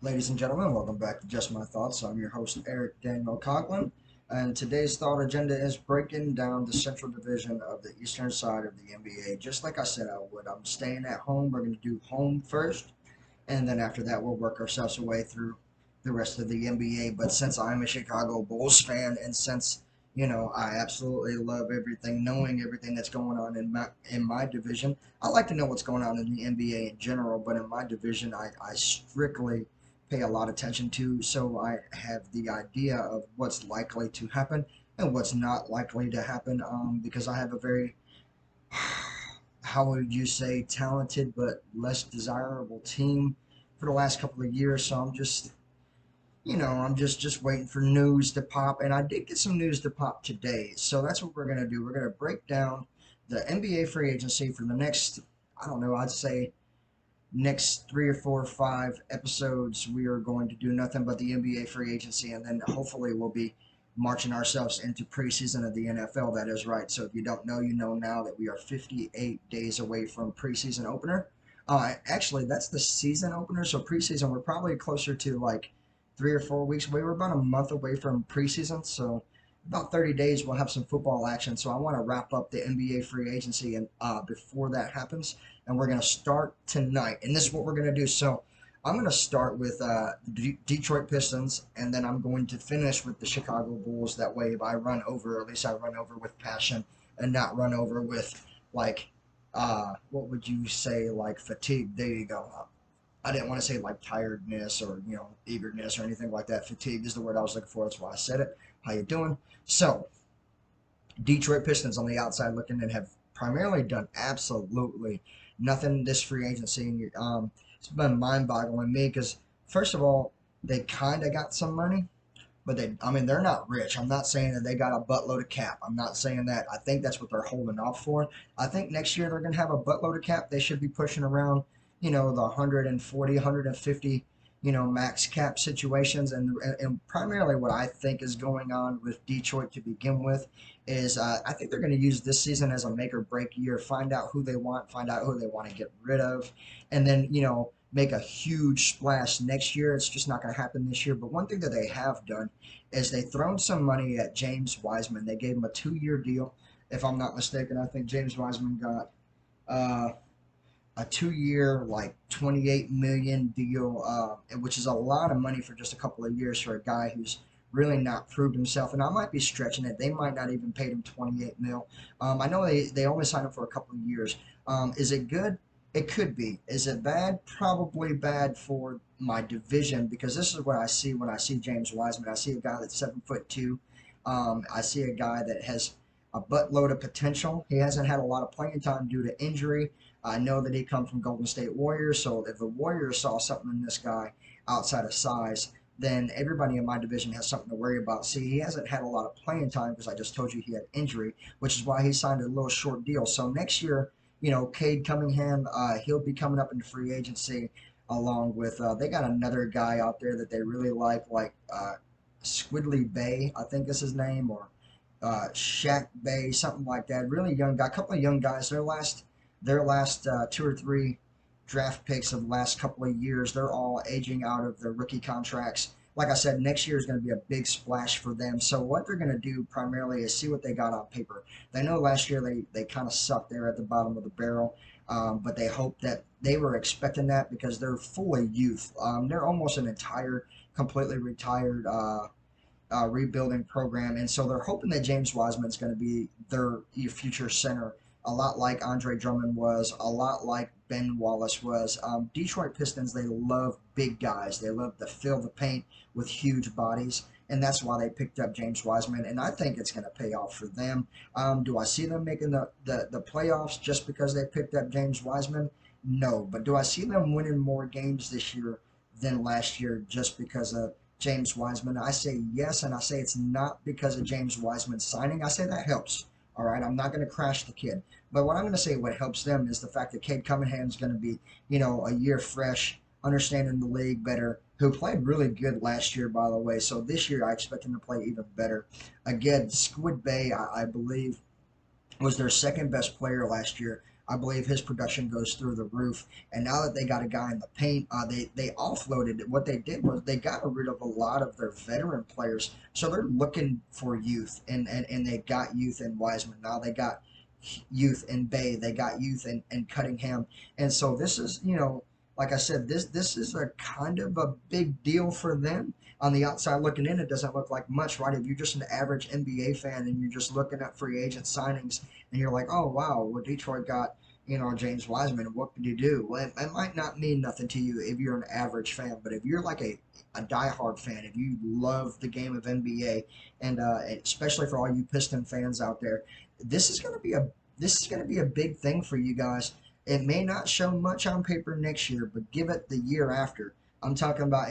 Ladies and gentlemen, welcome back to Just My Thoughts. I'm your host, Eric Daniel Coughlin, and today's thought agenda is breaking down the Central Division of the Eastern side of the NBA. Just like I said I would, I'm staying at home. We're going to do home first, and then after that, we'll work ourselves away through the rest of the NBA. But since I'm a Chicago Bulls fan, and since I absolutely love everything, knowing everything that's going on in my division. I like to know what's going on in the NBA in general, but in my division, I strictly pay a lot of attention to, so I have the idea of what's likely to happen and what's not likely to happen. Because I have a very, how would you say, talented but less desirable team for the last couple of years. So I'm just waiting for news to pop, and I did get some news to pop today. So that's what we're gonna do. We're gonna break down the NBA free agency for the next, I don't know, I'd say next 3 or 4 or 5 episodes. We are going to do nothing but the NBA free agency, and then hopefully we'll be marching ourselves into preseason of the NFL. That is right. So if you don't know, you know now that we are 58 days away from preseason opener. Actually, that's the season opener. So preseason, we're probably closer to like 3 or 4 weeks away. We're about a month away from preseason. So about 30 days, we'll have some football action. So I want to wrap up the NBA free agency and before that happens, and we're going to start tonight. And this is what we're going to do. So I'm going to start with the Detroit Pistons, and then I'm going to finish with the Chicago Bulls. That way, if I run over, at least I run over with passion and not run over with, like, what would you say, like fatigue? There you go. I didn't want to say like tiredness or eagerness or anything like that. Fatigue is the word I was looking for. That's why I said it. How you doing? So Detroit Pistons on the outside looking in have primarily done absolutely nothing this free agency. It's been mind-boggling me because first of all, they kind of got some money, but they're not rich. I'm not saying that they got a buttload of cap. I'm not saying that. I think that's what they're holding off for. I think next year they're going to have a buttload of cap. They should be pushing around, the 140, 150, max cap situations. And primarily what I think is going on with Detroit to begin with is I think they're going to use this season as a make or break year. Find out who they want, find out who they want to get rid of, and then, make a huge splash next year. It's just not going to happen this year. But one thing that they have done is they thrown some money at James Wiseman. They gave him a 2-year deal. If I'm not mistaken, I think James Wiseman got uh, a 2-year, like 28 million deal, which is a lot of money for just a couple of years for a guy who's really not proved himself. And I might be stretching it. They might not even pay him 28 mil. I know they only signed him for a couple of years. Is it good? It could be. Is it bad? Probably bad for my division because this is what I see when I see James Wiseman. I see a guy that's 7'2". I see a guy that has a buttload of potential. He hasn't had a lot of playing time due to injury. I know that he comes from Golden State Warriors, so if the Warriors saw something in this guy outside of size, then everybody in my division has something to worry about. See, he hasn't had a lot of playing time because I just told you he had injury, which is why he signed a little short deal. So next year, Cade Cunningham, he'll be coming up into free agency along with they got another guy out there that they really like Squidly Bay, I think is his name, or Shaq Bay, something like that. Really young guy, a couple of young guys. Their last 2 or 3 draft picks of the last couple of years, they're all aging out of their rookie contracts. Like I said, next year is going to be a big splash for them. So what they're going to do primarily is see what they got on paper. They know last year they kind of sucked there at the bottom of the barrel, but they hope that they were expecting that because they're full of youth. They're almost an entire, completely retired rebuilding program, and so they're hoping that James Wiseman's going to be their future center, a lot like Andre Drummond was, a lot like Ben Wallace was. Detroit Pistons, they love big guys. They love to fill the paint with huge bodies, and that's why they picked up James Wiseman, and I think it's going to pay off for them. Do I see them making the playoffs just because they picked up James Wiseman? No, but do I see them winning more games this year than last year just because of James Wiseman? I say yes, and I say it's not because of James Wiseman signing. I say that helps. All right, I'm not going to crash the kid. But what I'm going to say what helps them is the fact that Cade Cunningham's going to be, a year fresh, understanding the league better, who played really good last year, by the way. So this year I expect him to play even better. Again, Squid Bay, I believe, was their second best player last year I believe his production goes through the roof. And now that they got a guy in the paint, they offloaded. What they did was they got rid of a lot of their veteran players, so they're looking for youth, and they got youth in Wiseman. Now they got youth in Bay. They got youth in Cunningham, and so this is, like I said, this is a kind of a big deal for them. On the outside looking in, it doesn't look like much, right? If you're just an average NBA fan and you're just looking at free agent signings and you're like, oh wow, well Detroit got, James Wiseman, and what did he do? Well, it might not mean nothing to you if you're an average fan, but if you're like a diehard fan, if you love the game of NBA, and especially for all you Piston fans out there, this is going to be a this is going to be a big thing for you guys. It may not show much on paper next year, but give it the year after. I'm talking about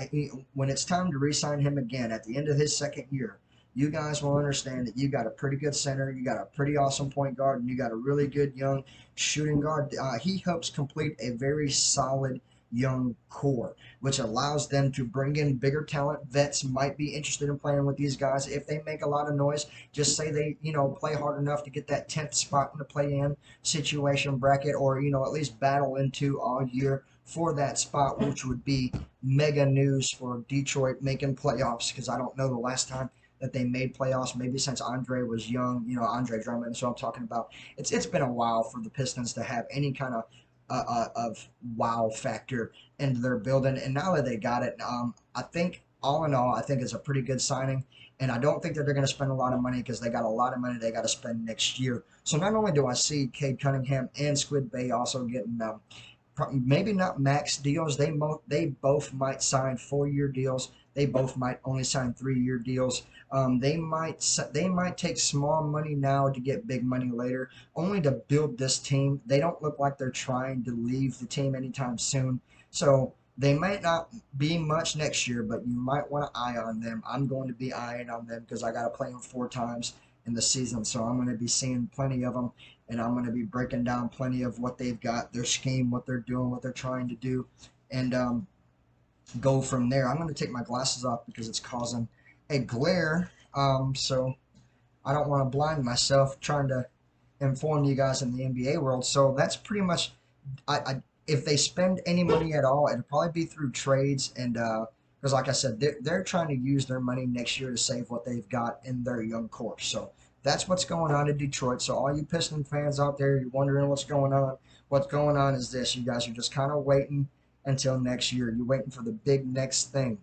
when it's time to re-sign him again at the end of his second year. You guys will understand that you got a pretty good center, you got a pretty awesome point guard, and you got a really good young shooting guard. He helps complete a very solid young core, which allows them to bring in bigger talent. Vets might be interested in playing with these guys if they make a lot of noise. Just say they, play hard enough to get that 10th spot in the play-in situation bracket, or at least battle into all year for that spot, which would be mega news for Detroit making playoffs, because I don't know the last time that they made playoffs, maybe since Andre was young, Andre Drummond. So I'm talking about it's been a while for the Pistons to have any kind of wow factor into their building, and now that they got it, I think all in all, I think it's a pretty good signing. And I don't think that they're going to spend a lot of money, because they got a lot of money they got to spend next year. So not only do I see Cade Cunningham and Squid Bay also getting maybe not max deals. They both might sign 4-year deals. They both might only sign 3-year deals. They might take small money now to get big money later, only to build this team. They don't look like they're trying to leave the team anytime soon. So they might not be much next year, but you might want to eye on them. I'm going to be eyeing on them because I got to play them 4 times in the season, so I'm going to be seeing plenty of them, and I'm going to be breaking down plenty of what they've got, their scheme, what they're doing, what they're trying to do, and go from there. I'm going to take my glasses off because it's causing a glare, so I don't want to blind myself trying to inform you guys in the NBA world. So that's pretty much, if they spend any money at all, it'll probably be through trades, and because like I said, they're trying to use their money next year to save what they've got in their young core. So that's what's going on in Detroit. So all you Piston fans out there, you're wondering what's going on. What's going on is this: you guys are just kind of waiting until next year. You're waiting for the big next thing.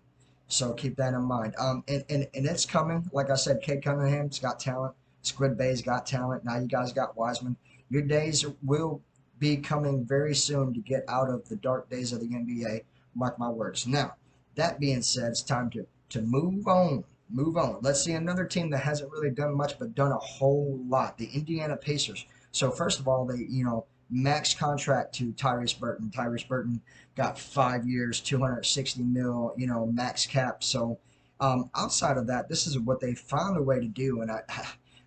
So keep that in mind. And it's coming. Like I said, Cade Cunningham's got talent. Squid Bay's got talent. Now you guys got Wiseman. Your days will be coming very soon to get out of the dark days of the NBA. Mark my words. Now, that being said, it's time to move on. Move on. Let's see another team that hasn't really done much but done a whole lot. The Indiana Pacers. So first of all, they, max contract to Tyrese Burton. Tyrese Burton got 5 years, 260 mil, max cap. So outside of that, this is what they found a way to do. And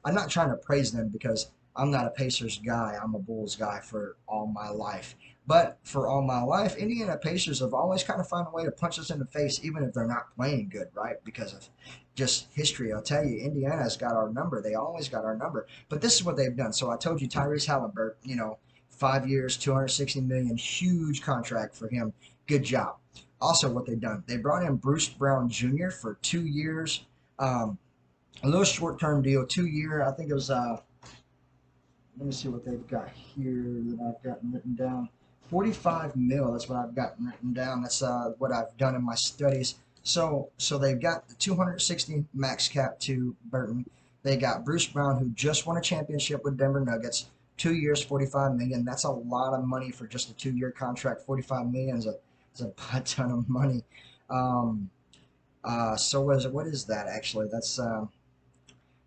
I'm not trying to praise them because I'm not a Pacers guy. I'm a Bulls guy for all my life. But for all my life, Indiana Pacers have always kind of found a way to punch us in the face, even if they're not playing good, right? Because of just history. I'll tell you, Indiana's got our number. They always got our number. But this is what they've done. So I told you Tyrese Halliburton, 5 years, 260 million, huge contract for him. Good job. Also, what they've done, they brought in Bruce Brown Jr. for 2 years. A little short-term deal, 2 year. I think it was. Let me see what they've got here that I've gotten written down. 45 mil. That's what I've gotten written down. That's what I've done in my studies. So they've got the 260 max cap to Burton. They got Bruce Brown, who just won a championship with Denver Nuggets. 2 years, 45 million. That's a lot of money for just a 2-year contract. 45 million is a ton of money. So what is that actually? That's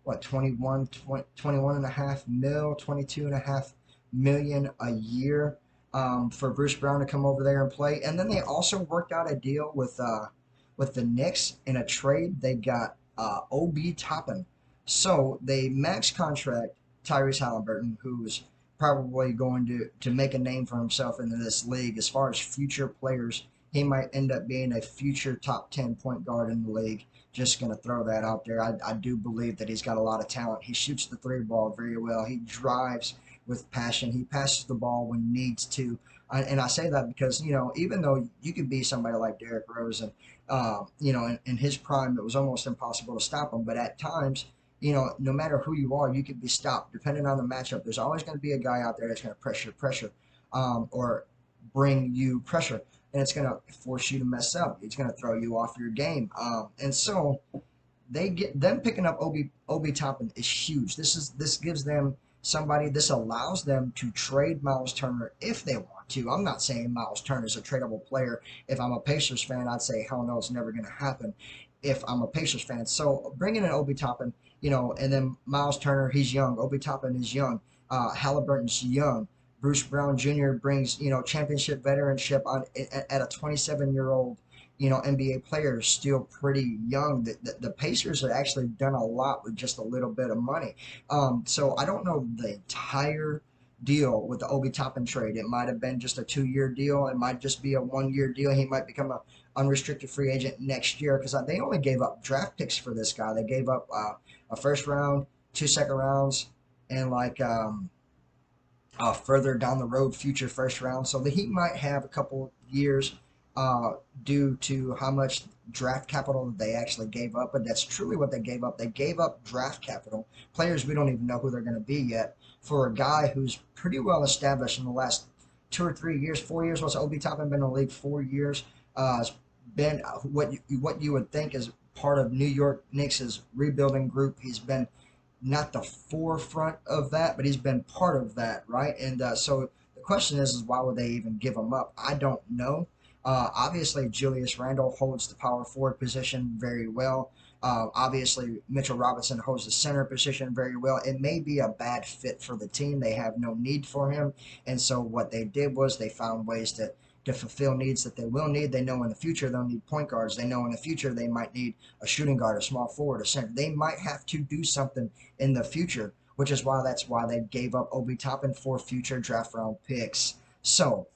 what, 21 and a half mil, 22 and a half million a year for Bruce Brown to come over there and play. And then they also worked out a deal with the Knicks in a trade. They got Obi Toppin. So they max contract Tyrese Halliburton, who's probably going to make a name for himself in this league. As far as future players, he might end up being a future top 10 point guard in the league. Just going to throw that out there. I do believe that he's got a lot of talent. He shoots the 3 ball very well. He drives with passion. He passes the ball when needs to. And I say that because, even though you could be somebody like Derrick Rose and, in his prime, it was almost impossible to stop him. But at times, no matter who you are, you can be stopped depending on the matchup. There's always going to be a guy out there that's going to pressure, or bring you pressure, and it's going to force you to mess up. It's going to throw you off your game. And so they get them picking up Obi Toppin is huge. This gives them somebody. This allows them to trade Miles Turner if they want to. I'm not saying Miles Turner is a tradable player. If I'm a Pacers fan, I'd say hell no, it's never going to happen. If I'm a Pacers fan, so bringing in Obi Toppin, and then Miles Turner, he's young. Obi Toppin is young. Halliburton's young. Bruce Brown Jr. brings championship veteranship at a 27-year-old NBA player is still pretty young. The Pacers have actually done a lot with just a little bit of money. So I don't know the entire deal with the Obi Toppin trade. It might have been just a 2-year deal. It might just be a 1-year deal. He might become a unrestricted free agent next year because they only gave up draft picks for this guy. They gave up a first round, 2 second rounds, and like further down the road future first round. So that he might have a couple years uh, due to how much draft capital they actually gave up. But that's truly what they gave up. They gave up draft capital, players we don't even know who they're going to be yet, for a guy who's pretty well established in the last 2 or 3 years, 4 years. What's Obi Toppin been in the league? 4 years. It's been what you would think is part of New York Knicks' rebuilding group. He's been not the forefront of that, but he's been part of that, right? And so the question is why would they even give him up? I don't know. Obviously, Julius Randle holds the power forward position very well. Obviously, Mitchell Robinson holds the center position very well. It may be a bad fit for the team. They have no need for him. And so what they did was they found ways to fulfill needs that they will need. They know in the future they'll need point guards. They know in the future they might need a shooting guard, a small forward, a center. They might have to do something in the future, which is why they gave up Obi Toppin for future draft round picks. So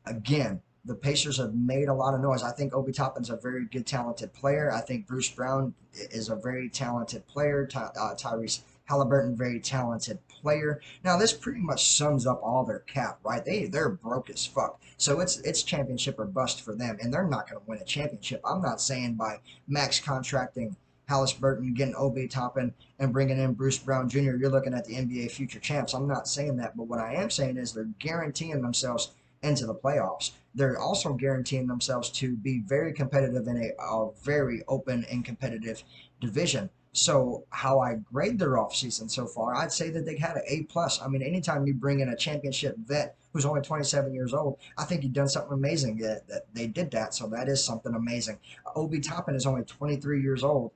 again, the Pacers have made a lot of noise. I think Obi Toppin's a very good, talented player. I think Bruce Brown is a very talented player. Tyrese Halliburton, very talented player. Now, this pretty much sums up all their cap, right? They're broke as fuck. So it's championship or bust for them, and they're not going to win a championship. I'm not saying by max contracting Halliburton, getting Obi Toppin, and bringing in Bruce Brown Jr., you're looking at the NBA future champs. I'm not saying that, but what I am saying is they're guaranteeing themselves into the playoffs. They're also guaranteeing themselves to be very competitive in a very open and competitive division. So how I grade their offseason so far, I'd say that they had an A plus. I mean, anytime you bring in a championship vet who's only 27 years old, I think you've done something amazing. That they did that, so that is something amazing. Obi Toppin is only 23 years old.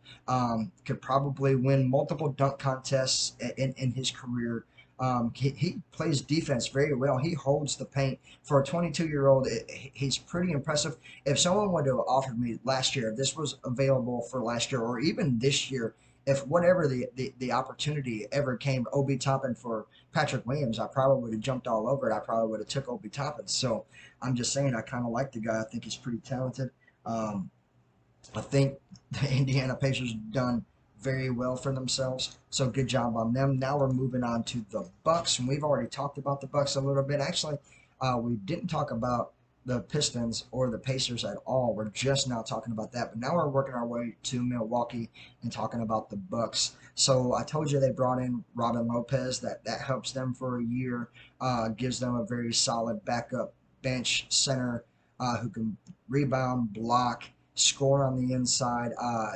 Could probably win multiple dunk contests in his career. He plays defense very well. He holds the paint for a 22-year-old. He's pretty impressive. If someone would have offered me last year, if this was available for last year or even this year, if whatever the opportunity ever came, Obi Toppin for Patrick Williams, I probably would have jumped all over it. I probably would have took Obi Toppin. So I'm just saying, I kind of like the guy. I think he's pretty talented. Um, I think the Indiana Pacers done very well for themselves. So good job on them. Now we're moving on to the Bucks, and we've already talked about the Bucks a little bit. Actually, we didn't talk about the Pistons or the Pacers at all. We're just now talking about that. But now we're working our way to Milwaukee and talking about the Bucks. So I told you they brought in Robin Lopez. That helps them for a year. Gives them a very solid backup bench center who can rebound, block, score on the inside.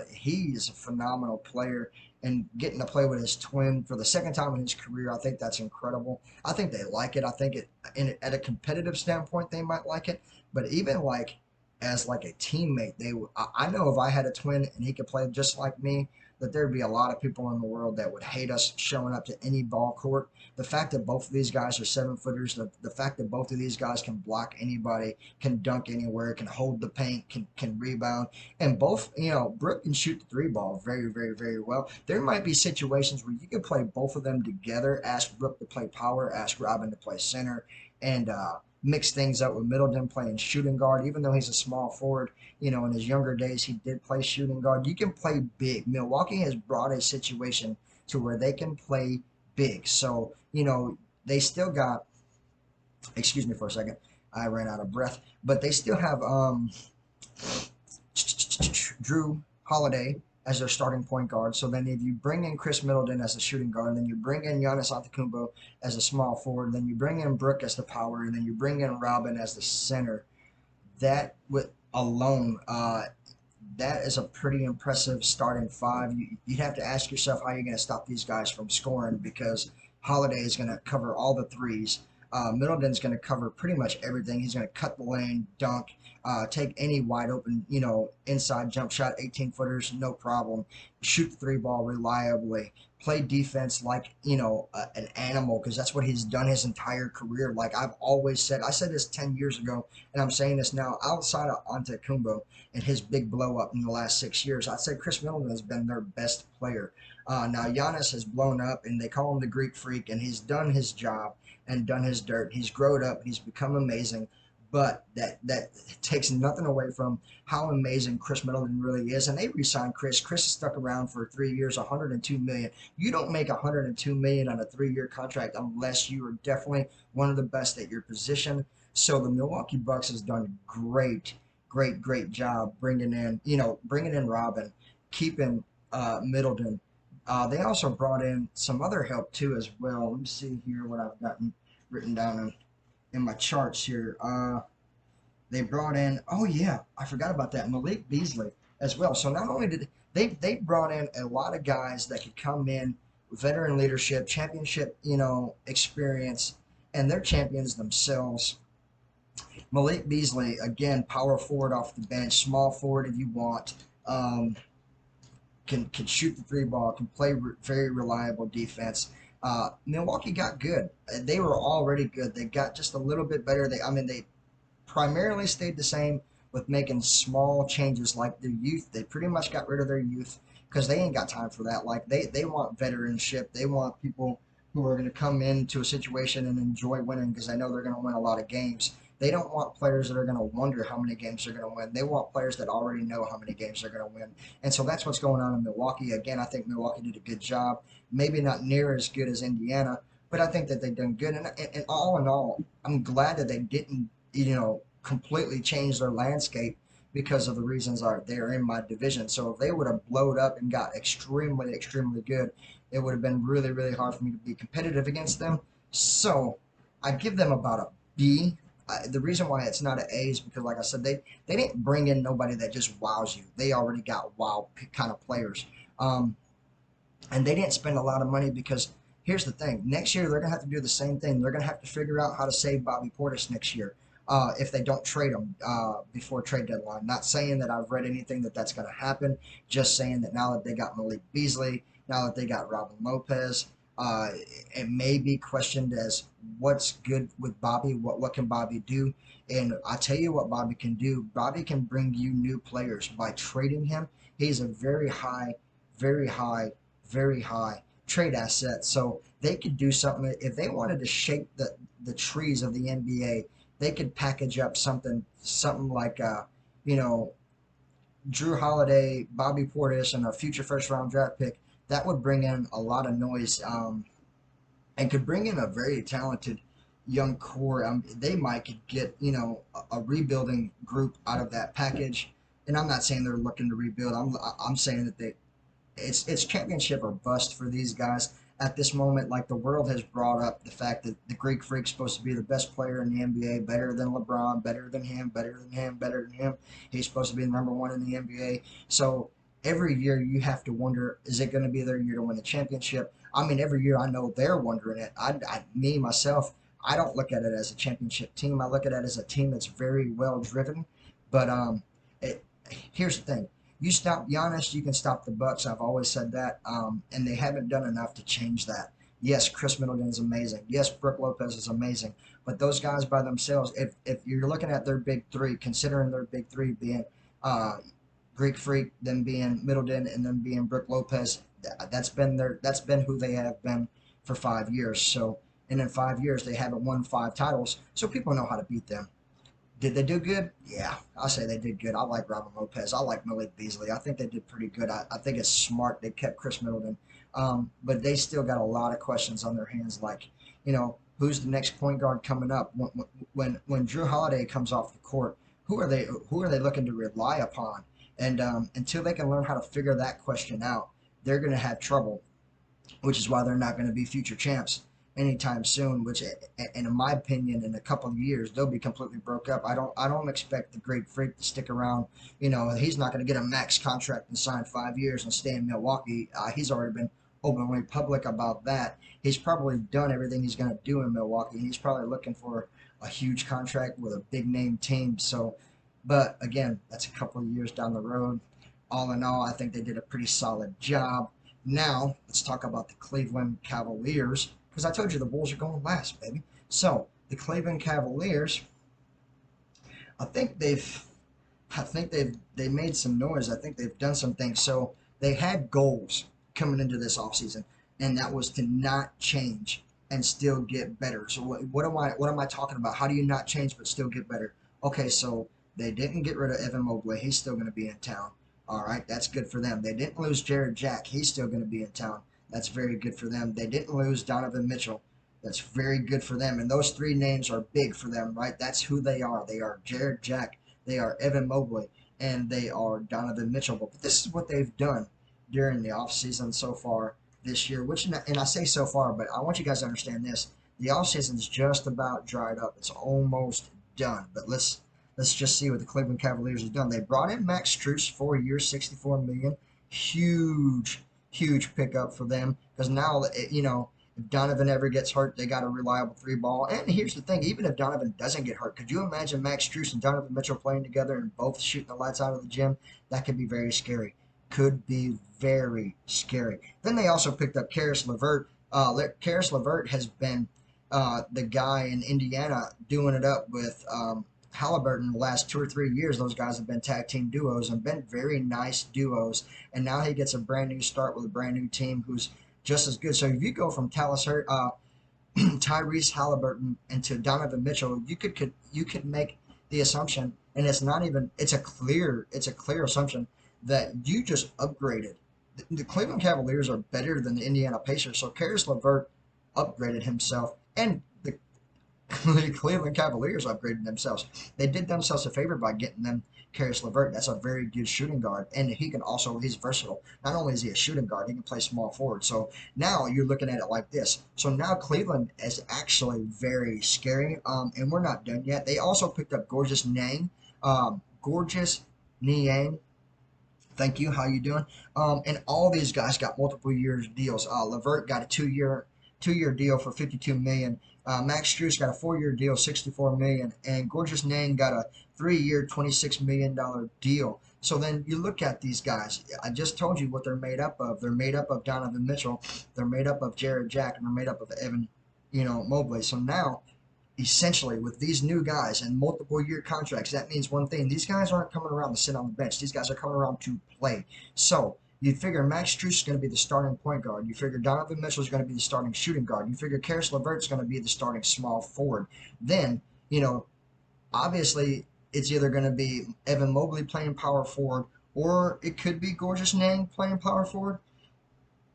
He's a phenomenal player, and getting to play with his twin for the second time in his career, I think that's incredible. I think they like it. I think at a competitive standpoint, they might like it, but even like as like a teammate, I know if I had a twin and he could play just like me, that there'd be a lot of people in the world that would hate us showing up to any ball court. The fact that both of these guys are 7 footers, the fact that both of these guys can block anybody, can dunk anywhere, can hold the paint, can rebound, and both, Brooke can shoot the three ball very, very, very well. There might be situations where you can play both of them together, ask Brooke to play power, ask Robin to play center, and mix things up with Middleton playing shooting guard, even though he's a small forward. In his younger days, he did play shooting guard. You can play big. Milwaukee has brought a situation to where they can play big. So, they still got, excuse me for a second, I ran out of breath, but they still have Drew Holiday as their starting point guard. So then if you bring in Chris Middleton as the shooting guard, and then you bring in Giannis Antetokounmpo as a small forward, and then you bring in Brook as the power, and then you bring in Robin as the center, that with alone, that is a pretty impressive starting five. You'd have to ask yourself how you're going to stop these guys from scoring because Holiday is going to cover all the threes. Middleton's going to cover pretty much everything. He's going to cut the lane, dunk, take any wide open, inside jump shot, 18 footers, no problem. Shoot the three ball reliably. Play defense like, an animal because that's what he's done his entire career. Like I've always said, I said this 10 years ago, and I'm saying this now outside of Antetokounmpo and his big blow up in the last 6 years. I'd say Chris Middleton has been their best player. Now Giannis has blown up, and they call him the Greek Freak, and he's done his job and done his dirt. He's grown up. He's become amazing. But that takes nothing away from how amazing Chris Middleton really is. And they re-signed Chris. Chris is stuck around for 3 years, 102 million. You don't make 102 million on a 3-year contract unless you are definitely one of the best at your position. So the Milwaukee Bucks has done great job bringing in Robin, keeping Middleton. They also brought in some other help too as well. Let me see here what I've gotten written down in my charts here. They brought in, oh yeah, I forgot about that, Malik Beasley as well. So not only did they brought in a lot of guys that could come in, veteran leadership, championship, experience, and they're champions themselves. Malik Beasley, again, power forward off the bench, small forward if you want. Can shoot the three ball, can play very reliable defense. Milwaukee got good. They were already good. They got just a little bit better. They primarily stayed the same with making small changes like their youth. They pretty much got rid of their youth because they ain't got time for that. Like they want veteranship. They want people who are going to come into a situation and enjoy winning because they know they're going to win a lot of games. They don't want players that are going to wonder how many games they're going to win. They want players that already know how many games they're going to win. And so that's what's going on in Milwaukee. Again, I think Milwaukee did a good job. Maybe not near as good as Indiana, but I think that they've done good. And all in all, I'm glad that they didn't, completely change their landscape because of the reasons they're in my division. So if they would have blowed up and got extremely good, it would have been really hard for me to be competitive against them. So I give them about a B. The reason why it's not an A is because, like I said, they didn't bring in nobody that just wows you. They already got wow kind of players, and they didn't spend a lot of money because here's the thing: next year they're gonna have to do the same thing. They're gonna have to figure out how to save Bobby Portis next year if they don't trade him before trade deadline. Not saying that I've read anything that's gonna happen. Just saying that now that they got Malik Beasley, now that they got Robin Lopez. It may be questioned as what's good with Bobby, what can Bobby do, and I tell you what Bobby can do. Bobby can bring you new players by trading him. He's a very high trade asset. So they could do something if they wanted to shake the trees of the NBA. They could package up something like you know Drew Holiday, Bobby Portis, and a future first round draft pick. That would bring in a lot of noise and could bring in a very talented young core. They might could get a rebuilding group out of that package. And I'm not saying they're looking to rebuild. I'm saying that it's championship or bust for these guys at this moment. Like the world has brought up the fact that the Greek Freak's supposed to be the best player in the NBA, better than LeBron, better than him, better than him, better than him. He's supposed to be the number one in the NBA. So every year you have to wonder, is it going to be their year to win the championship? I mean, every year I know they're wondering it. Me, myself, I don't look at it as a championship team. I look at it as a team that's very well driven. But it, here's the thing. You stop Giannis, you can stop the Bucks. I've always said that. And they haven't done enough to change that. Yes, Chris Middleton is amazing. Yes, Brook Lopez is amazing. But those guys by themselves, if you're looking at their big three, considering their big three being Greek Freak, them being Middleton, and them being Brook Lopez. That's been who they have been for 5 years. So, and in 5 years they haven't won 5 titles. So people know how to beat them. Did they do good? Yeah, I'll say they did good. I like Robin Lopez. I like Malik Beasley. I think they did pretty good. I think it's smart they kept Chris Middleton, but they still got a lot of questions on their hands. Like, who's the next point guard coming up when Drew Holiday comes off the court. Who are they looking to rely upon? And until they can learn how to figure that question out, they're going to have trouble, which is why they're not going to be future champs anytime soon. Which, in my opinion, in a couple of years, they'll be completely broke up. I don't expect the Great Freak to stick around. He's not going to get a max contract and sign 5 years and stay in Milwaukee. He's already been openly public about that. He's probably done everything he's going to do in Milwaukee. He's probably looking for a huge contract with a big name team. So, but again, that's a couple of years down the road. All in all, I think they did a pretty solid job. Now, let's talk about the Cleveland Cavaliers, because I told you the Bulls are going last, baby. So, the Cleveland Cavaliers, I think they made some noise. I think they've done some things. So, they had goals coming into this offseason, and that was to not change and still get better. So, what am I talking about? How do you not change but still get better? Okay, so they didn't get rid of Evan Mobley. He's still going to be in town. All right, that's good for them. They didn't lose Jared Jack. He's still going to be in town. That's very good for them. They didn't lose Donovan Mitchell. That's very good for them. And those three names are big for them, right? That's who they are. They are Jared Jack, they are Evan Mobley, and they are Donovan Mitchell. But this is what they've done during the offseason so far this year, and I say so far, but I want you guys to understand this. The offseason is just about dried up. It's almost done. But let's just see what the Cleveland Cavaliers have done. They brought in Max Strus, 4 years, $64 million. Huge, huge pickup for them, because now, if Donovan ever gets hurt, they got a reliable three ball. And here's the thing: even if Donovan doesn't get hurt, could you imagine Max Strus and Donovan Mitchell playing together and both shooting the lights out of the gym? That could be very scary. Could be very scary. Then they also picked up Karis LeVert. Karis LeVert has been the guy in Indiana doing it up with Halliburton the last 2 or 3 years. Those guys have been tag team duos and been very nice duos. And now he gets a brand new start with a brand new team who's just as good. So if you go from Tyrese Halliburton into Donovan Mitchell, you could make the assumption, and it's a clear assumption that you just upgraded. The Cleveland Cavaliers are better than the Indiana Pacers, so Karis LeVert upgraded himself, and the Cleveland Cavaliers upgraded themselves. They did themselves a favor by getting them Karis LeVert. That's a very good shooting guard, and he's versatile. Not only is he a shooting guard, he can play small forward. So now you're looking at it like this. So now Cleveland is actually very scary, and we're not done yet. They also picked up Gorgeous Niang. Thank you. How you doing? And all these guys got multiple years deals. Levert got a two year deal for 52 million. Max Strus got a 4 year deal, 64 million, and Gorgeous Nang got a 3 year, $26 million deal. So then you look at these guys. I just told you what they're made up of. They're made up of Donovan Mitchell. They're made up of Jared Jack, and they're made up of Evan, Mobley. So now, essentially, with these new guys and multiple year contracts, that means one thing: these guys aren't coming around to sit on the bench. These guys are coming around to play. So you figure Max Strus is going to be the starting point guard. You figure Donovan Mitchell is going to be the starting shooting guard. You figure Karis LeVert is going to be the starting small forward. Then, obviously, it's either going to be Evan Mobley playing power forward, or it could be Gorgeous Nang playing power forward.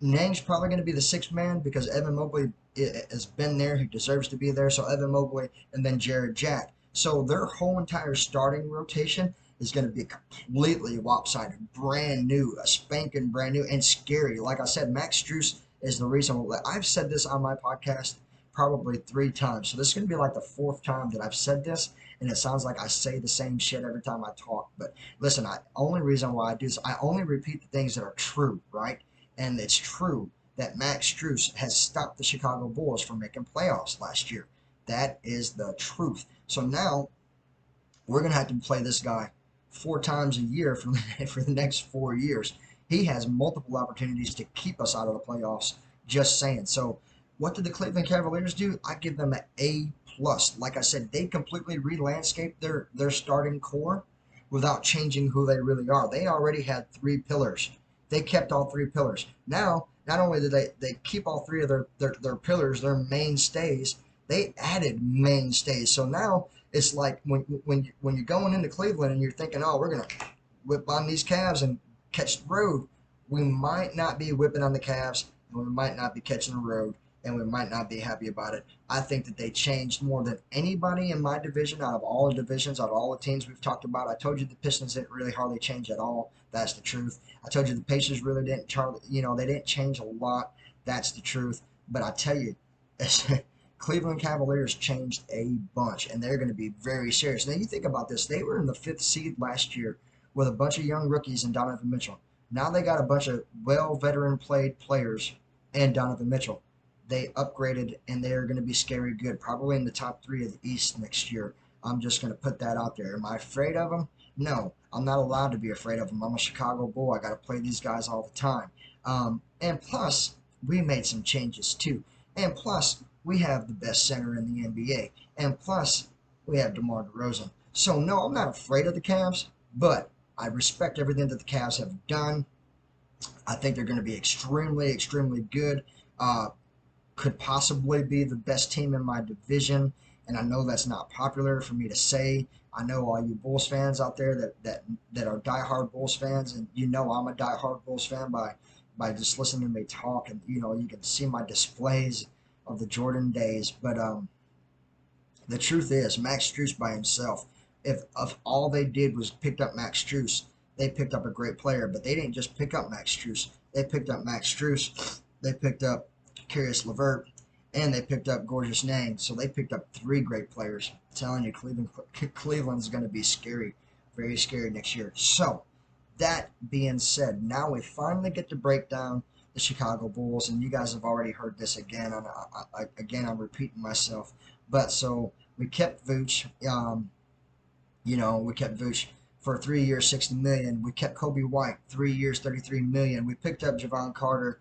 Nang's probably going to be the sixth man because Evan Mobley has been there. He deserves to be there. So Evan Mobley and then Jared Jack. So their whole entire starting rotation is going to be completely lopsided, brand new, a spanking brand new, and scary. Like I said, Max Strus is the reason. I've said this on my podcast probably 3 times. So this is going to be like the 4th time that I've said this, and it sounds like I say the same shit every time I talk. But listen, only reason why I do this, I only repeat the things that are true, right? And it's true that Max Strus has stopped the Chicago Bulls from making playoffs last year. That is the truth. So now we're going to have to play this guy 4 times a year for the next 4 years. He has multiple opportunities to keep us out of the playoffs. Just saying. So what did the Cleveland Cavaliers do? I give them an A+. Like I said, they completely re-landscaped their starting core without changing who they really are. They already had 3 pillars. They kept all 3 pillars. Now, not only did they keep all 3 of their pillars, their mainstays, they added mainstays. So now it's like when you're going into Cleveland and you're thinking, oh, we're gonna whip on these Cavs and catch the road. We might not be whipping on the Cavs, and we might not be catching the road. and we might not be happy about it. I think that they changed more than anybody in my division, out of all the divisions, out of all the teams we've talked about. I told you the Pistons didn't really hardly change at all. That's the truth. I told you the Pacers really didn't, they didn't change a lot. That's the truth. But I tell you, Cleveland Cavaliers changed a bunch, and they're going to be very serious. Now, you think about this. They were in the 5th seed last year with a bunch of young rookies and Donovan Mitchell. Now they got a bunch of veteran played players and Donovan Mitchell. They upgraded, and they're going to be scary good, probably in the top 3 of the East next year. I'm just going to put that out there. Am I afraid of them? No, I'm not allowed to be afraid of them. I'm a Chicago Bull. I got to play these guys all the time. And plus, we made some changes too. And plus, we have the best center in the NBA. And plus, we have DeMar DeRozan. So, no, I'm not afraid of the Cavs, but I respect everything that the Cavs have done. I think they're going to be extremely, extremely good. Could possibly be the best team in my division. And I know that's not popular for me to say. I know all you Bulls fans out there that are diehard Bulls fans, and you know I'm a diehard Bulls fan by just listening to me talk, and you can see my displays of the Jordan days. But the truth is, Max Strus by himself, if all they did was picked up Max Strus, they picked up a great player. But they didn't just pick up Max Strus. They picked up Max Strus. They picked up Caris LeVert, and they picked up Gorgeous Nang. So they picked up 3 great players. I'm telling you, Cleveland's going to be scary, very scary next year. So that being said, now we finally get to break down the Chicago Bulls, and you guys have already heard this again. And again, I'm repeating myself. But so we kept Vooch. We kept Vooch for 3 years, $60 million. We kept Kobe White 3 years, $33 million. We picked up Javon Carter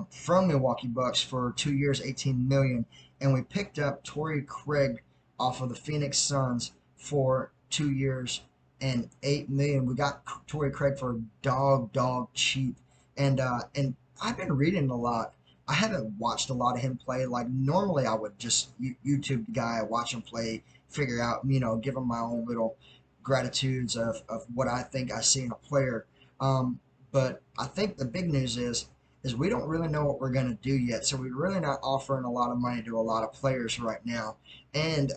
from Milwaukee Bucks for 2 years, $18 million, and we picked up Torrey Craig off of the Phoenix Suns for 2 years and $8 million. We got Torrey Craig for dog cheap, and I've been reading a lot. I haven't watched a lot of him play. Like normally, I would just YouTube the guy, watch him play, figure out, give him my own little gratitudes of what I think I see in a player. But I think the big news is we don't really know what we're going to do yet. So we're really not offering a lot of money to a lot of players right now. And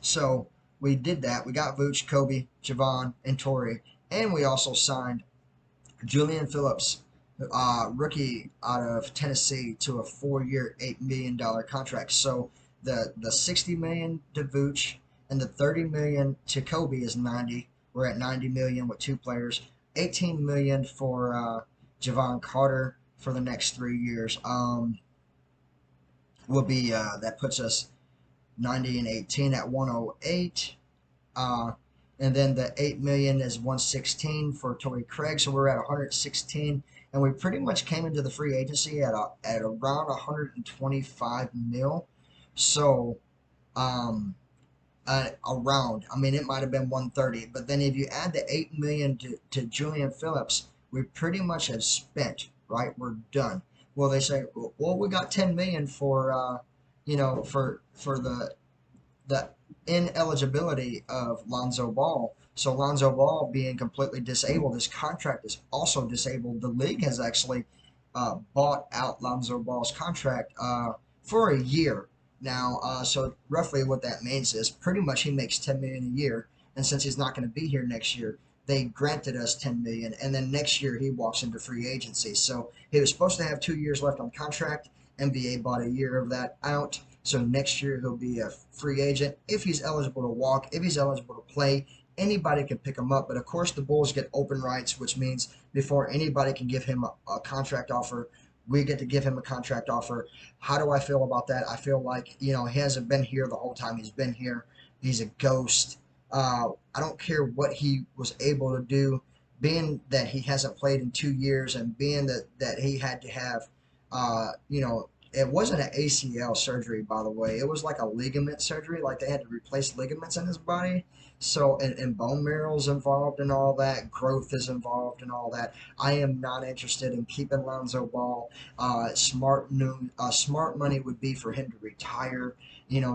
so we did that. We got Vooch, Kobe, Javon, and Torrey. And we also signed Julian Phillips, rookie out of Tennessee, to a 4-year, $8 million contract. So the $60 million to Vooch and the $30 million to Kobe is 90. We're at 90 million with 2 players. 18 million for Javon Carter for the next 3 years. Will be that puts us 90 and 18 at 108. And then the 8 million is 116 for Torrey Craig, so we're at 116. And we pretty much came into the free agency at around 125 mil. So around, I mean, it might have been 130, but then if you add the 8 million to Julian Phillips, we pretty much have spent, right? We're done. Well, they say, well, we got 10 million for for the ineligibility of Lonzo Ball. So Lonzo Ball being completely disabled, his contract is also disabled. The league has actually bought out Lonzo Ball's contract for a year now. So roughly what that means is pretty much he makes 10 million a year, and since he's not going to be here next year, they granted us 10 million, and then next year he walks into free agency. So he was supposed to have 2 years left on contract. NBA bought a year of that out. So next year he'll be a free agent if he's eligible to walk, if he's eligible to play. Anybody can pick him up, but of course the Bulls get open rights, which means before anybody can give him a contract offer, we get to give him a contract offer. How do I feel about that? I feel like, he hasn't been here the whole time he's been here. He's a ghost. I don't care what he was able to do, being that he hasn't played in 2 years, and being that he had to have, it wasn't an ACL surgery, by the way. It was like a ligament surgery. Like they had to replace ligaments in his body. So, and bone marrow's involved in all that. Growth is involved in all that. I am not interested in keeping Lonzo Ball. Smart money would be for him to retire.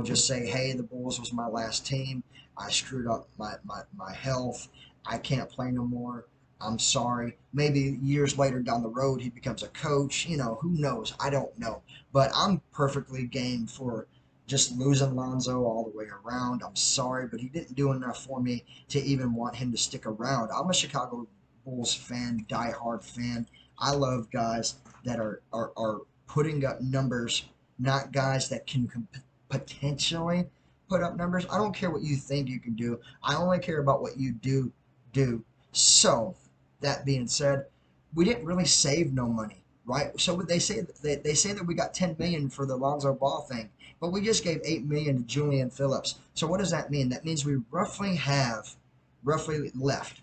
Just say, hey, the Bulls was my last team. I screwed up my health. I can't play no more. I'm sorry. Maybe years later down the road, he becomes a coach. Who knows? I don't know. But I'm perfectly game for just losing Lonzo all the way around. I'm sorry, but he didn't do enough for me to even want him to stick around. I'm a Chicago Bulls fan, diehard fan. I love guys that are putting up numbers, not guys that can potentially put up numbers. I don't care what you think you can do. I only care about what you do. So, that being said, we didn't really save no money, right? So they say that we got 10 million for the Lonzo Ball thing, but we just gave 8 million to Julian Phillips. So what does that mean? That means we roughly left.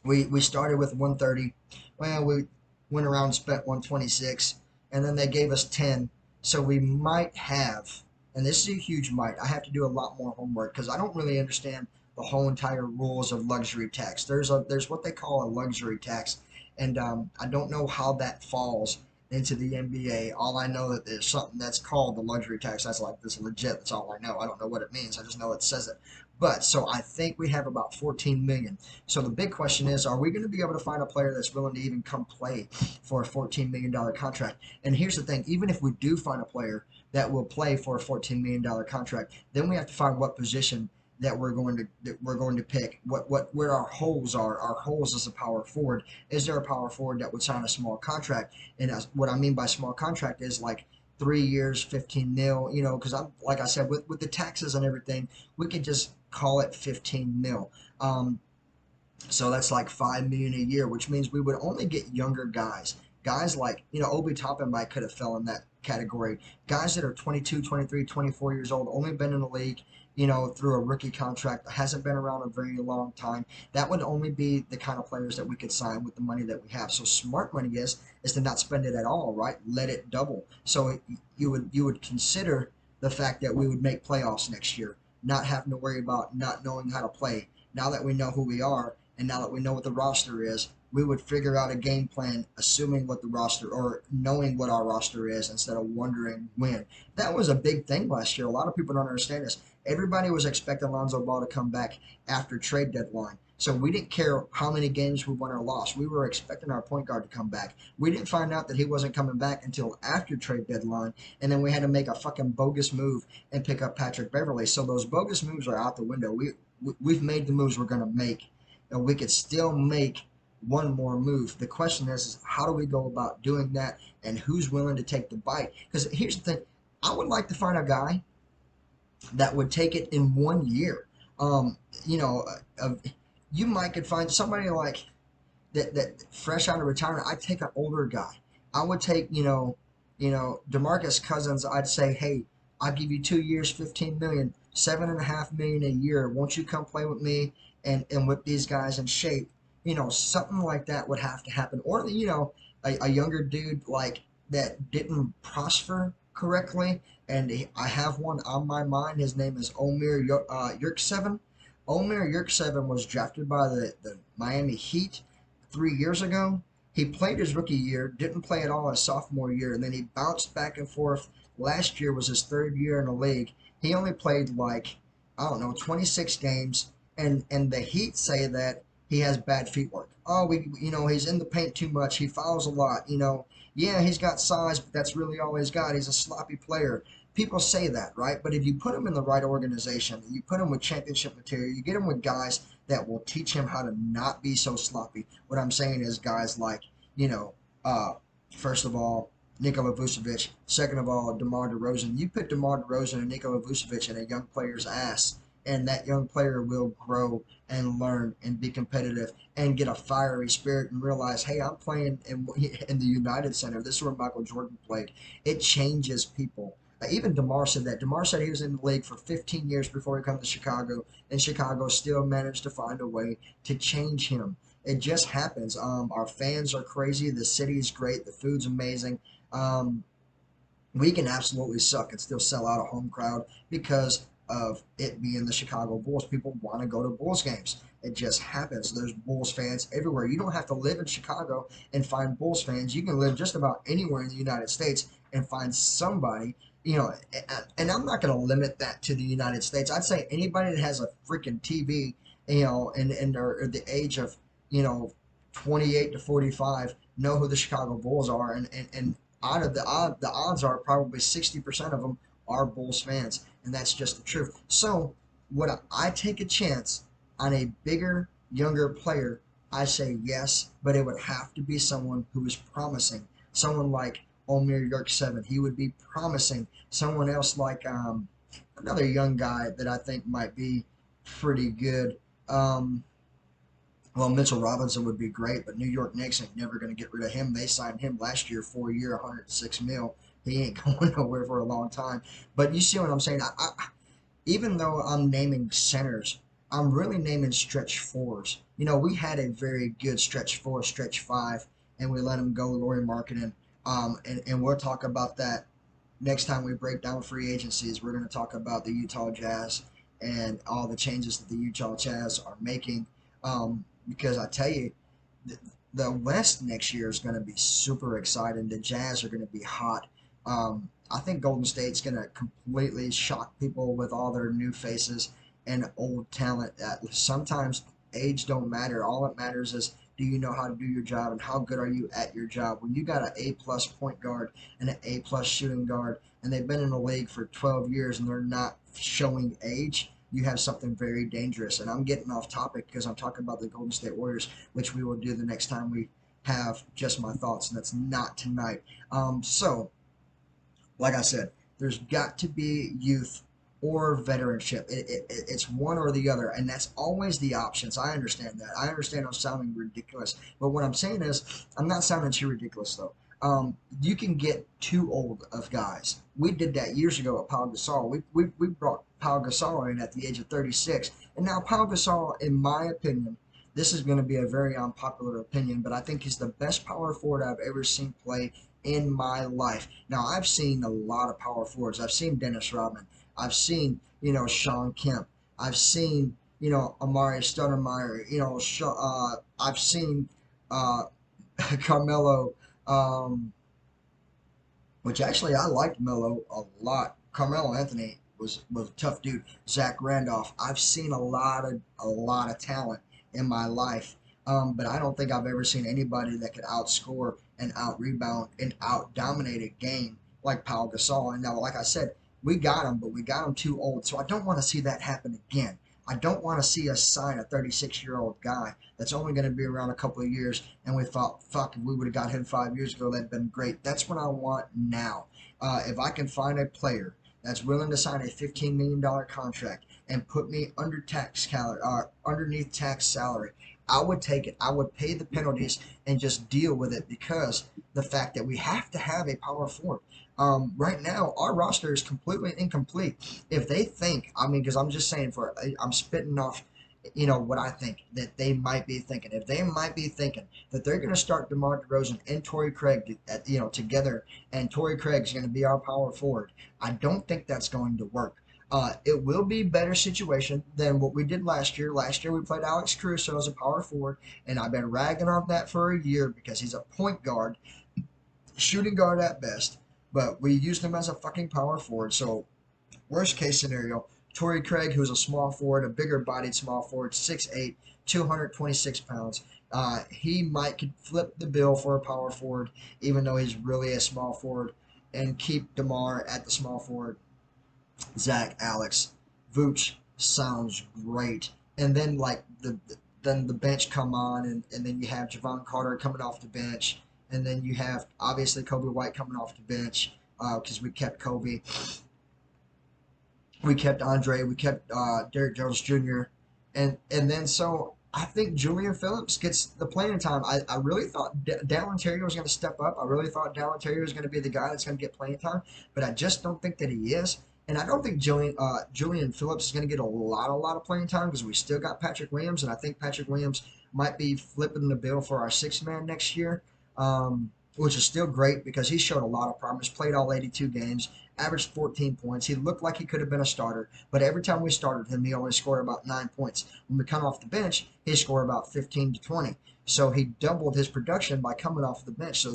We started with 130. Well, we went around and spent 126, and then they gave us 10. So we might have, and this is a huge might. I have to do a lot more homework because I don't really understand the whole entire rules of luxury tax. There's what they call a luxury tax, and I don't know how that falls into the NBA. All I know that there's something that's called the luxury tax. That's like this legit. That's all I know. I don't know what it means. I just know it says it. But so I think we have about 14 million. So the big question is, are we going to be able to find a player that's willing to even come play for a $14 million contract? And here's the thing, even if we do find a player that will play for a $14 million contract, then we have to find what position that we're going to pick, where our holes are. Our holes is a power forward. Is there a power forward that would sign a small contract? And what I mean by small contract is like 3 years, 15 mil, because I'm like I said, with the taxes and everything, we could just call it 15 mil. So that's like 5 million a year, which means we would only get younger guys. Guys like, Obi Toppin might could have fell in that category. Guys that are 22, 23, 24 years old, only been in the league, through a rookie contract, hasn't been around a very long time. That would only be the kind of players that we could sign with the money that we have. So smart money is to not spend it at all, right? Let it double. So you would consider the fact that we would make playoffs next year, not having to worry about not knowing how to play. Now that we know who we are, and now that we know what the roster is, we would figure out a game plan assuming what the roster or knowing what our roster is instead of wondering when. That was a big thing last year. A lot of people don't understand this. Everybody was expecting Lonzo Ball to come back after trade deadline. So we didn't care how many games we won or lost. We were expecting our point guard to come back. We didn't find out that he wasn't coming back until after trade deadline, and then we had to make a fucking bogus move and pick up Patrick Beverley. So those bogus moves are out the window. We've made the moves we're going to make, and we could still make one more move. The question is how do we go about doing that, and who's willing to take the bite? Because here's the thing, I would like to find a guy that would take it in 1 year. Um, you know, you might could find somebody like that fresh out of retirement. I'd take an older guy. I would take, DeMarcus Cousins. I'd say, hey, I'll give you 2 years, 15 million, 7.5 million a year. Won't you come play with me and whip these guys in shape? Something like that would have to happen. Or, a younger dude like that didn't prosper correctly. And I have one on my mind. His name is Yurtseven. Omer Yurtseven was drafted by the Miami Heat 3 years ago. He played his rookie year, didn't play at all his sophomore year, and then he bounced back and forth. Last year was his third year in the league. He only played like, I don't know, 26 games, and the Heat say that he has bad feet work. Oh, he's in the paint too much. He fouls a lot. Yeah, he's got size, but that's really all he's got. He's a sloppy player. People say that, right? But if you put him in the right organization, you put him with championship material, you get him with guys that will teach him how to not be so sloppy. What I'm saying is guys like, you know, uh, first of all, Nikola Vucevic. Second of all, DeMar DeRozan. You put DeMar DeRozan and Nikola Vucevic in a young player's ass, and that young player will grow and learn and be competitive and get a fiery spirit and realize, hey, I'm playing in the United Center. This is where Michael Jordan played. It changes people. Even DeMar said that. DeMar said he was in the league for 15 years before he came to Chicago, and Chicago still managed to find a way to change him. It just happens. Our fans are crazy. The city's great. The food's amazing. Um, we can absolutely suck and still sell out a home crowd because of it being the Chicago Bulls. People want to go to Bulls games. It just happens. There's Bulls fans everywhere. You don't have to live in Chicago and find Bulls fans. You can live just about anywhere in the United States and find somebody. And I'm not going to limit that to the United States. I'd say anybody that has a freaking TV, and they're at the age of, you know, 28 to 45 know who the Chicago Bulls are, and out of the odds are probably 60% of them are Bulls fans, and that's just the truth. So would I take a chance on a bigger, younger player? I say yes, but it would have to be someone who is promising. Someone like Omer Yurtseven, he would be promising. Someone else like another young guy that I think might be pretty good. Um, well, Mitchell Robinson would be great, but New York Knicks ain't never going to get rid of him. They signed him last year, 4 year, 106 mil. He ain't going nowhere for a long time. But you see what I'm saying? Even though I'm naming centers, I'm really naming stretch fours. You know, we had a very good stretch four, stretch five, and we let him go, Laurie Marketing. And we'll talk about that next time we break down free agencies. We're going to talk about the Utah Jazz and all the changes that the Utah Jazz are making. Because I tell you, the West next year is going to be super exciting. The Jazz are going to be hot. I think Golden State's going to completely shock people with all their new faces and old talent. Sometimes age don't matter. All that matters is, do you know how to do your job and how good are you at your job? When you got an A-plus point guard and an A-plus shooting guard, and they've been in the league for 12 years and they're not showing age, you have something very dangerous. And I'm getting off topic because I'm talking about the Golden State Warriors, which we will do the next time we have just my thoughts, and that's not tonight. So, like I said, there's got to be youth or veteranship. It's one or the other, and that's always the options. I understand that. I understand I'm sounding ridiculous, but what I'm saying is I'm not sounding too ridiculous though. You can get too old of guys. We did that years ago at Pau Gasol. We brought Pau Gasol in at the age of 36, and now Pau Gasol, in my opinion, this is going to be a very unpopular opinion, but I think he's the best power forward I've ever seen play in my life. Now, I've seen a lot of power forwards. I've seen Dennis Rodman. I've seen, Sean Kemp. I've seen, Amari Stoudemire. I've seen Carmelo, which actually I liked Melo a lot. Carmelo Anthony was a tough dude. Zach Randolph. I've seen a lot of talent in my life, but I don't think I've ever seen anybody that could outscore and out rebound and out dominate a game like Pau Gasol. And now, like I said, we got him, but we got him too old. So I don't want to see that happen again. I don't want to see us sign a 36-year-old guy that's only going to be around a couple of years, and we thought, fuck, if we would have got him 5 years ago, that'd been great. That's what I want now. If I can find a player that's willing to sign a $15 million contract and put me underneath tax salary, I would take it. I would pay the penalties and just deal with it, because the fact that we have to have a power forward. Right now, our roster is completely incomplete. If they think, I mean, because I'm just saying, I'm spitting off, what I think that they might be thinking. If they might be thinking that they're going to start DeMar DeRozan and Torrey Craig, together, and Torrey Craig's going to be our power forward, I don't think that's going to work. It will be a better situation than what we did last year. Last year we played Alex Caruso as a power forward, and I've been ragging on that for a year because he's a point guard, shooting guard at best, but we used him as a fucking power forward. So worst case scenario, Torrey Craig, who's a small forward, a bigger bodied small forward, 6'8", 226 pounds. He might could flip the bill for a power forward, even though he's really a small forward, and keep DeMar at the small forward. Zach, Alex, Vooch sounds great. And then then the bench come on, and then you have Javon Carter coming off the bench, and then you have obviously Kobe White coming off the bench because we kept Kobe, we kept Andre, we kept Derrick Jones Jr. and then so I think Julian Phillips gets the playing time. I really thought Dallin Terry was going to step up. I really thought Dallin Terry was going to be the guy that's going to get playing time, but I just don't think that he is. And I don't think Julian Phillips is going to get a lot of playing time because we still got Patrick Williams, and I think Patrick Williams might be flipping the bill for our sixth man next year, which is still great because he showed a lot of promise, played all 82 games, averaged 14 points. He looked like he could have been a starter, but every time we started him, he only scored about 9 points. When we come off the bench, he scored about 15 to 20. So he doubled his production by coming off the bench. So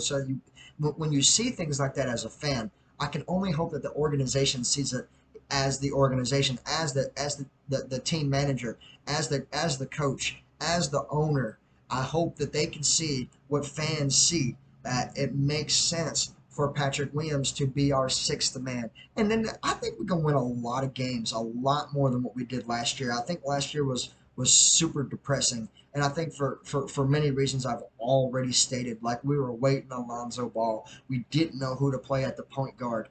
when you see things like that as a fan, I can only hope that the organization sees it as the organization, as the team manager, as the coach, as the owner. I hope that they can see what fans see, that it makes sense for Patrick Williams to be our sixth man. And then I think we can win a lot of games, a lot more than what we did last year. I think last year was super depressing. And I think for many reasons I've already stated, like we were waiting on Lonzo Ball. We didn't know who to play at the point guard.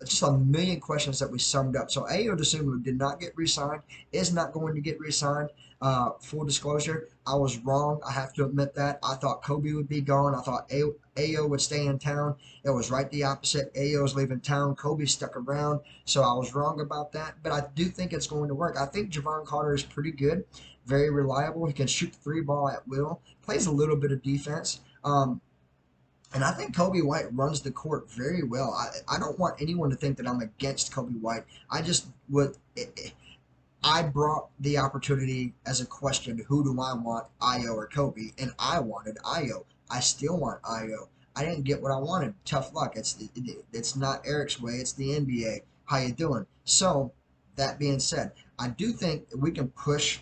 Just a million questions that we summed up. So Ayo Dosunmu did not get re-signed, is not going to get re-signed. Full disclosure, I was wrong. I have to admit that. I thought Kobe would be gone. I thought Ayo would stay in town. It was right the opposite. Ayo's leaving town. Kobe stuck around. So I was wrong about that. But I do think it's going to work. I think Javon Carter is pretty good, very reliable. He can shoot the three ball at will. Plays a little bit of defense. And I think Kobe White runs the court very well. I don't want anyone to think that I'm against Kobe White. I just would. I brought the opportunity as a question, who do I want, Io or Kobe? And I wanted Io. I still want Io. I didn't get what I wanted. Tough luck. It's not Erick's way. It's the NBA. How you doing? So that being said, I do think we can push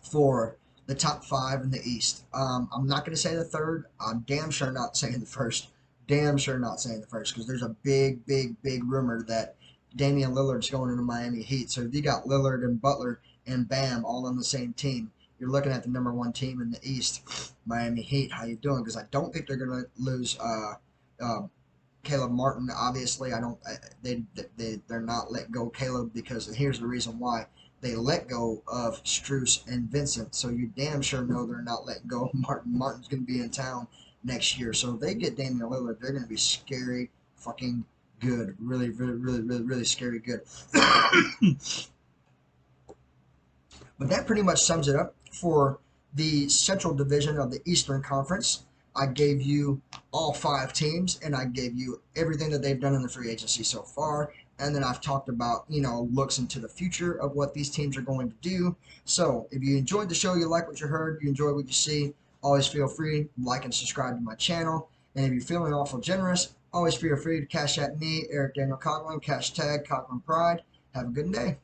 for the top five in the East. I'm not going to say the third. I'm damn sure not saying the first. Damn sure not saying the first because there's a big, big, big rumor that Damian Lillard's going into Miami Heat. So if you got Lillard and Butler and Bam all on the same team, you're looking at the number one team in the East, Miami Heat. How you doing? Because I don't think they're going to lose uh, Caleb Martin. Obviously, I don't. They're not let go Caleb because here's the reason why they let go of Struess and Vincent. So you damn sure know they're not letting go of Martin. Martin's going to be in town next year. So if they get Damian Lillard, they're going to be scary fucking good. Really, really, really, really, really scary good. But that pretty much sums it up for the Central Division of the Eastern Conference. I gave you all five teams, and I gave you everything that they've done in the free agency so far. And then I've talked about, looks into the future of what these teams are going to do. So if you enjoyed the show, you like what you heard, you enjoy what you see, always feel free to like and subscribe to my channel. And if you're feeling awful generous, always feel free to cash at me, Erick Daniel Coughlin, #Coughlin Pride. Have a good day.